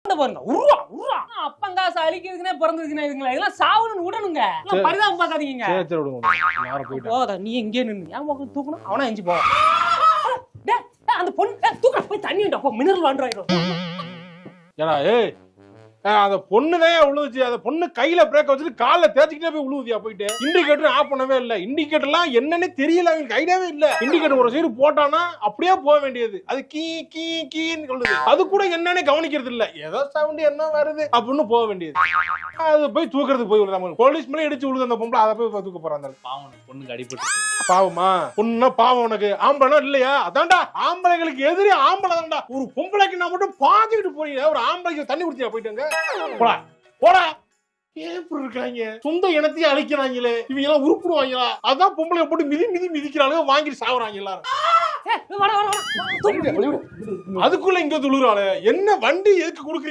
பாருங்க உருவா உருவா அப்பங்காசு அழிக்கிறதுக்குனே பிறந்ததுக்குனே இதுங்களா இதெல்லாம் சாவுன்னு விடணுங்க பரிதாபம் பார்க்காதீங்க. சரி விடுங்க போதா நீ எங்கே நின்று ஏன் பக்கம் தூக்கணும் அவனா எஞ்சி போ. அந்த பொண்ணு தூக்க போய் தண்ணி அப்போ மினரல் வாட்டர் ஆயிடும். ஏடா ஏய் அந்த பொண்ணுதான் உழுவுச்சு. அந்த பொண்ணு கையில பிரேக்க வச்சுட்டு கால தேய்ச்சிக்கிட்டே போய் உழுவுதியா போயிட்டு. இண்டிகேட்டர் ஆஃப் பண்ணவே இல்ல. இண்டிகேட்டர்லாம் என்னன்னு தெரியல, அவங்களுக்கு ஐடியாவே இல்ல. இண்டிகேட்டர் ஒரு சைடு போட்டானா அப்படியே போக வேண்டியது, அது கீ கீ கீன்னு சொல்லுது. அது கூட என்னன்னு கவனிக்கிறது இல்ல, ஏதோ சவுண்ட் என்ன வருது அப்படின்னு போக வேண்டியது. அது போய் தூக்குறதுக்கு போய் விழுதாம போலீஸ் மேலே இடிச்சு விழுது அந்த பொம்பளை. அதை போய் தூக்க போறாங்க. பாவம் பொண்ணுக்கு அடிபட்டு. பாவமா பொண்ணுன்னா பாவம் உனக்கு, ஆம்பளைனா இல்லையா? அதான்டா ஆம்பளைங்களுக்கு எதிரி ஆம்பளை தான்டா. ஒரு பொம்பளைக்கு நான் மட்டும் பாத்துக்கிட்டு போறீங்க, ஒரு ஆம்பளைக்கு தண்ணி குடிச்சியா போயிட்டாங்க. போடா போடா ஏப்படி இருக்காங்க, சொந்த இனத்தையும் அழிக்கிறாங்களே, இவங்க எல்லாம் உருப்பிடுவாங்களா? அதான் பொம்பளை போட்டு மிதிக்கிறாங்க, வாங்கிட்டு சாவுறாங்க எல்லாரும். அதுக்குள்ள இங்க துளுறாளே, என்ன வண்டி எதுக்கு கொடுக்குறீங்க?